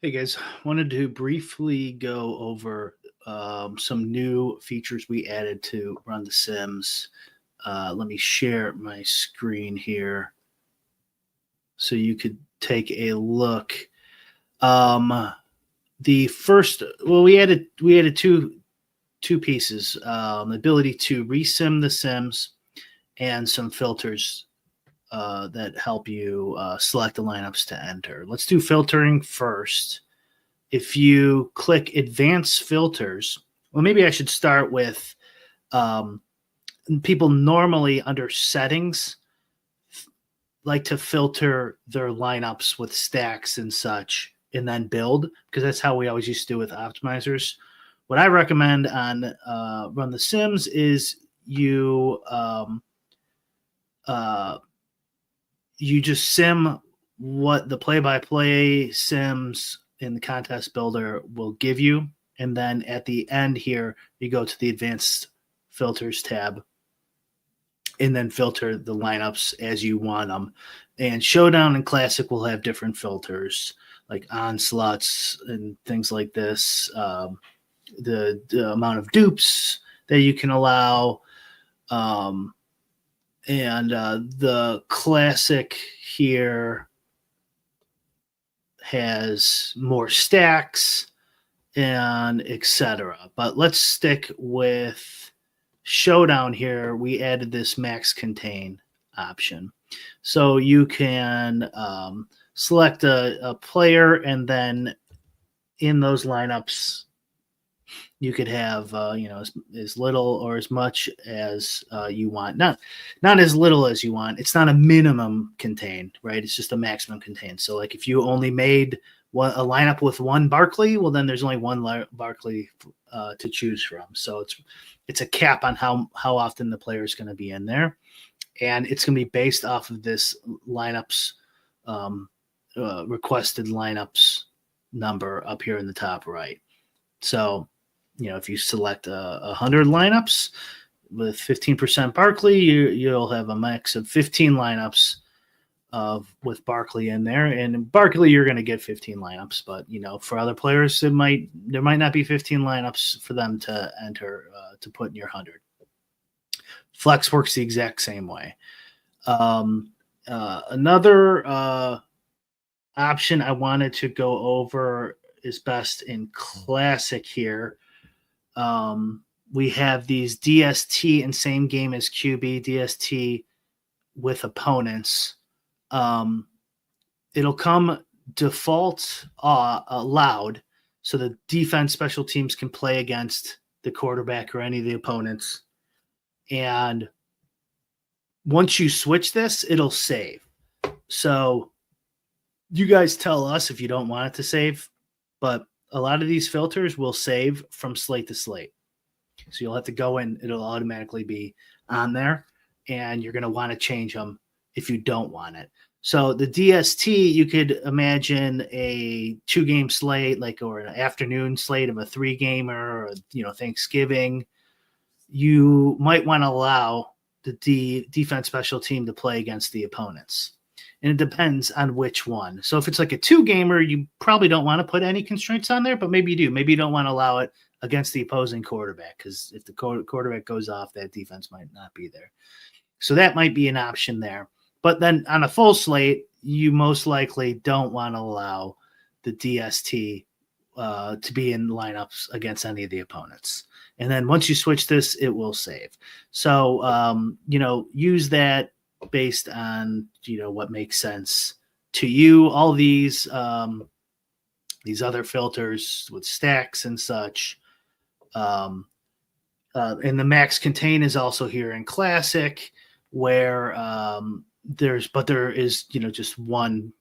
Hey guys, wanted to briefly go over some new features we added to Run the Sims. Let me share my screen here so you could take a look. Um, the first, well, we added two pieces: the ability to resim the Sims and some filters that help you select the lineups to enter. Let's do filtering first. If you click advanced filters, well, maybe I should start with um, people normally under settings like to filter their lineups with stacks and such and then build, because that's how we always used to do with optimizers. What I recommend on Run the Sims is uh, you just sim what the play-by-play sims in the contest builder will give you, and then at the end here you go to the advanced filters tab and then filter the lineups as you want them. And Showdown and Classic will have different filters like onslaughts and things like this, the amount of dupes that you can allow, um, and the Classic here has more stacks and etc. But let's stick with Showdown here. We added this max contain option. So you can select a player, and then in those lineups, you could have as little or as much as you want. Not as little as you want. It's not a minimum contain, right? It's just a maximum contain. So like if you only made a lineup with one Barkley, well then there's only one Barkley to choose from. So it's a cap on how often the player is going to be in there, and it's going to be based off of this lineups requested lineups number up here in the top right. So if you select 100 lineups with 15% Barkley, you'll have a max of 15 lineups with Barkley in there. And Barkley, you're going to get 15 lineups, but for other players, there might not be 15 lineups for them to enter to put in your 100. Flex works the exact same way. Another option I wanted to go over is best in Classic here. We have these DST and same game as QB, DST with opponents. It'll come default allowed, so the defense special teams can play against the quarterback or any of the opponents. And once you switch this, it'll save. So you guys tell us if you don't want it to save, but a lot of these filters will save from slate to slate. So you'll have to go in, it'll automatically be on there, and you're going to want to change them if you don't want it. So the DST, you could imagine a 2-game slate, or an afternoon slate of a 3-gamer, or Thanksgiving. You might want to allow the defense special team to play against the opponents. And it depends on which one. So if it's like a 2-gamer, you probably don't want to put any constraints on there, but maybe you do. Maybe you don't want to allow it against the opposing quarterback, because if the quarterback goes off, that defense might not be there. So that might be an option there. But then on a full slate, you most likely don't want to allow the DST to be in lineups against any of the opponents. And then once you switch this, it will save. So, use that based on, what makes sense to you. All these other filters with stacks and such. And the max contain is also here in Classic, where there is just one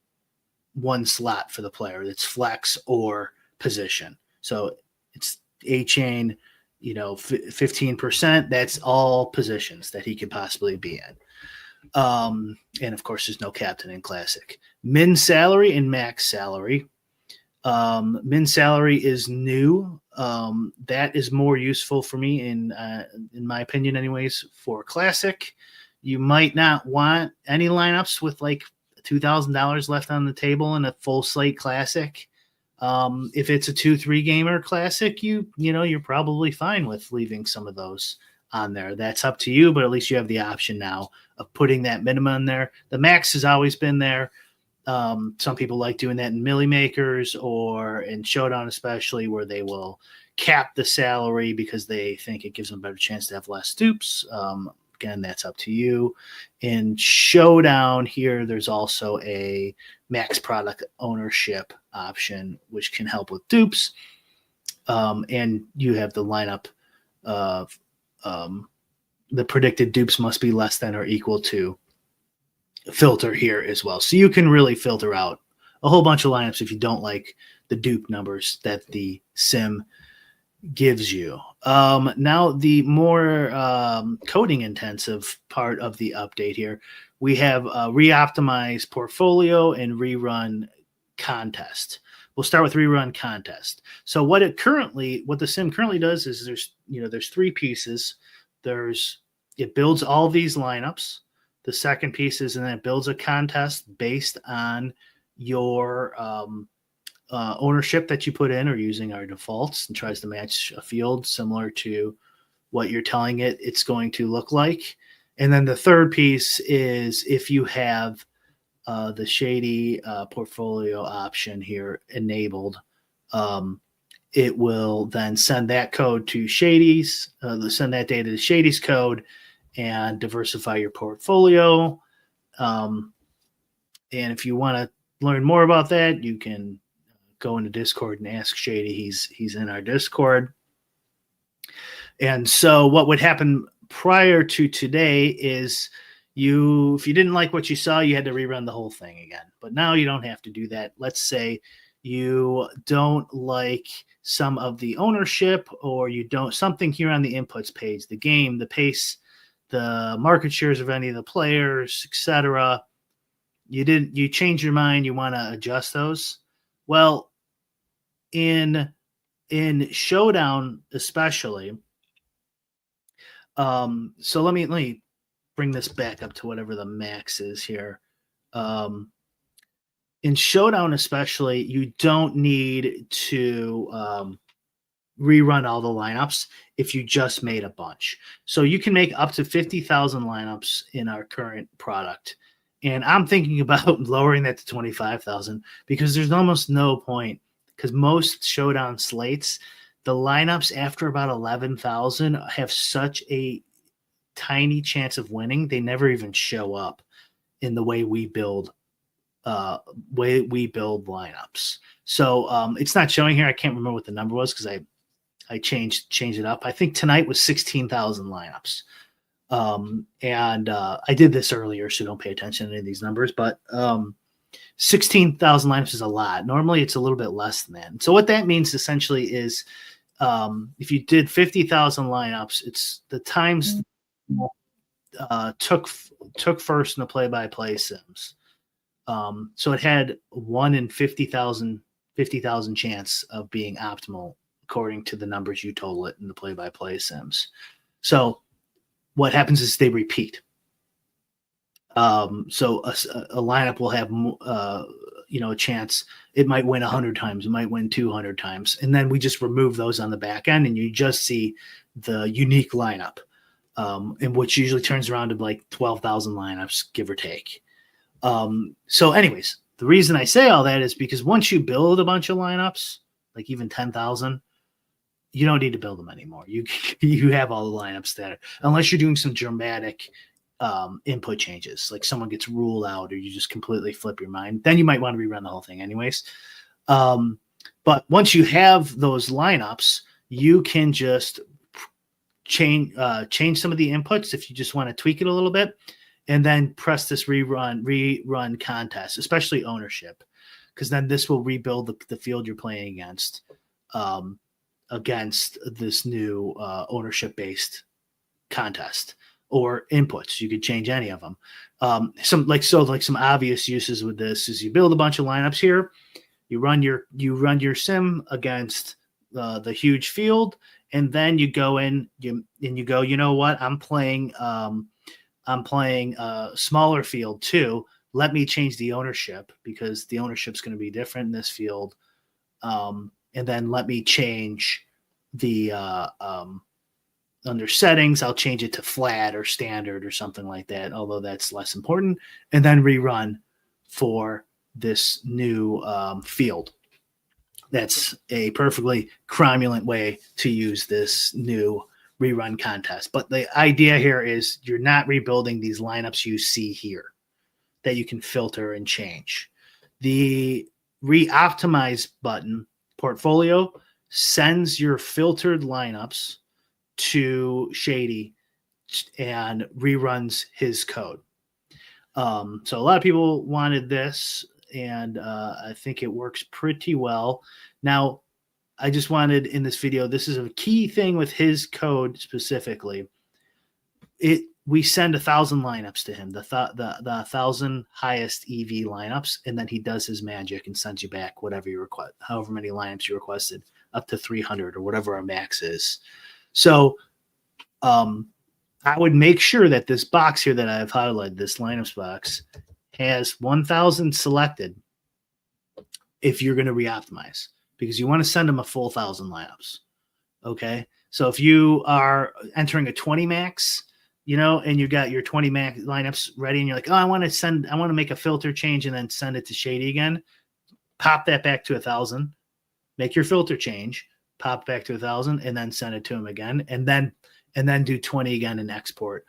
slot for the player that's flex or position. So it's A chain, 15%. That's all positions that he could possibly be in. And of course, there's no captain in Classic. Min salary and max salary. Min salary is new. That is more useful for me in my opinion, anyways. For Classic, you might not want any lineups with like $2,000 left on the table in a full slate Classic. If it's a 2-3 gamer classic, you're probably fine with leaving some of those on there. That's up to you, but at least you have the option now of putting that minimum in there. The max has always been there. Some people like doing that in Millie Makers or in Showdown, especially, where they will cap the salary because they think it gives them a better chance to have less dupes. Again, that's up to you. In Showdown here, there's also a max product ownership option, which can help with dupes. And you have the lineup of the predicted dupes must be less than or equal to filter here as well. So you can really filter out a whole bunch of lineups if you don't like the dupe numbers that the sim gives you. Now the more coding intensive part of the update here, we have re-optimize portfolio and rerun contest. We'll start with rerun contest. So what the sim currently does is there's 3 pieces. It builds all of these lineups. The second piece is, and then it builds a contest based on your ownership that you put in or using our defaults, and tries to match a field similar to what you're telling it it's going to look like. And then the third piece is if you have the shady portfolio option here enabled, it will then send that code to Shady's, send that data to Shady's code and diversify your portfolio. And if you want to learn more about that, you can go into Discord and ask Shady. He's in our Discord. And so what would happen prior to today is if you didn't like what you saw, you had to rerun the whole thing again. But now you don't have to do that. Let's say you don't like some of the ownership, or you don't something here on the inputs page, the game, the pace, the market shares of any of the players, etc. You change your mind, you want to adjust those. Well, in Showdown especially, so let me bring this back up to whatever the max is here. In Showdown especially, you don't need to rerun all the lineups if you just made a bunch. So you can make up to 50,000 lineups in our current product. And I'm thinking about lowering that to 25,000 because there's almost no point, because most Showdown slates, the lineups after about 11,000 have such a tiny chance of winning. They never even show up in the way we build lineups. So it's not showing here. I can't remember what the number was because I changed it up. I think tonight was 16,000 lineups. And I did this earlier, so don't pay attention to any of these numbers, but 16,000 lineups is a lot. Normally it's a little bit less than that. So what that means essentially is if you did 50,000 lineups, it's the times took first in the play-by-play sims. So it had 1 in 50,000 chance of being optimal according to the numbers you told it in the play-by-play sims. So what happens is they repeat. So a lineup will have a chance. It might win 100 times. It might win 200 times. And then we just remove those on the back end, and you just see the unique lineup, and which usually turns around to like 12,000 lineups, give or take. So anyways, the reason I say all that is because once you build a bunch of lineups, like even 10,000, you don't need to build them anymore. You have all the lineups that, unless you're doing some dramatic input changes, like someone gets ruled out or you just completely flip your mind, then you might want to rerun the whole thing anyways. But once you have those lineups, you can just change some of the inputs if you just want to tweak it a little bit, and then press this rerun contest, especially ownership, because then this will rebuild the field you're playing against this new ownership-based contest or inputs. You could change any of them. Some obvious uses with this is you build a bunch of lineups here, you run your sim against the huge field, and then you go in you go, you know what, I'm playing a smaller field too. Let me change the ownership because the ownership's going to be different in this field and then let me change the under settings. I'll change it to flat or standard or something like that, although that's less important, and then rerun for this new field. That's a perfectly cromulent way to use this new rerun contest. But the idea here is you're not rebuilding these lineups you see here that you can filter and change. The re-optimize button portfolio sends your filtered lineups to Shady and reruns his code. So a lot of people wanted this, and I think it works pretty well. Now, I just wanted in this video, this is a key thing with his code specifically. We send 1,000 lineups to him, the 1,000 highest EV lineups, and then he does his magic and sends you back whatever you request, however many lineups you requested, up to 300 or whatever our max is. So I would make sure that this box here that I've highlighted, this lineups box, has 1,000 selected if you're going to re-optimize, because you want to send them a full 1,000 lineups. Okay. So if you are entering a 20 max, and you got your 20 max lineups ready and you're like, oh, I want to make a filter change and then send it to Shady again, pop that back to 1,000, make your filter change, pop back to 1,000, and then send it to him again. And then do 20 again and export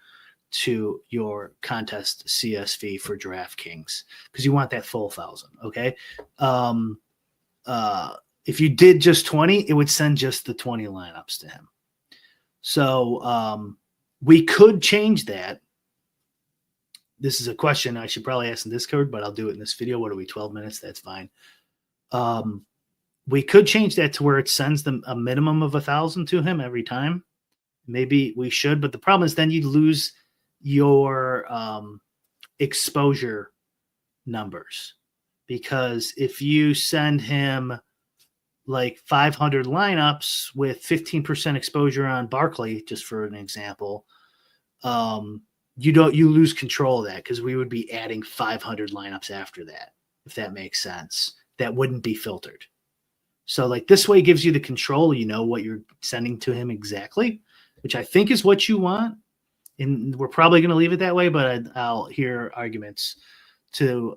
to your contest CSV for DraftKings, because you want that full 1,000. Okay. If you did just 20, it would send just the 20 lineups to him. So we could change that. This is a question I should probably ask in Discord, but I'll do it in this video. What are we, 12 minutes? That's fine. We could change that to where it sends them a minimum of 1,000 to him every time. Maybe we should, but the problem is then you lose your exposure numbers, because if you send him like 500 lineups with 15% exposure on Barkley, just for an example, you lose control of that, because we would be adding 500 lineups after that, if that makes sense. That wouldn't be filtered. So like this way gives you the control, what you're sending to him exactly, which I think is what you want. And we're probably going to leave it that way, but I'll hear arguments to,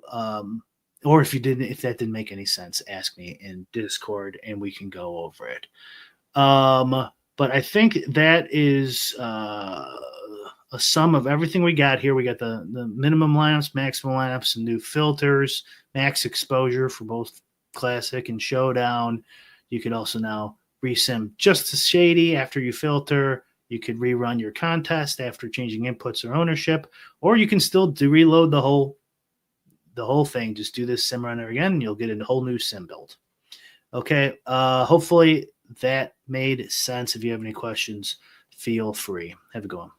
or if that didn't make any sense, ask me in Discord and we can go over it. But I think that is a sum of everything we got here. We got the minimum lineups, maximum lineups, and new filters, max exposure for both Classic and Showdown. You could also now resim just to Shady after you filter. You could rerun your contest after changing inputs or ownership, or you can still reload the whole thing. Just do this sim runner again, and you'll get a whole new sim build. Okay. Hopefully that made sense. If you have any questions, feel free. Have a good one.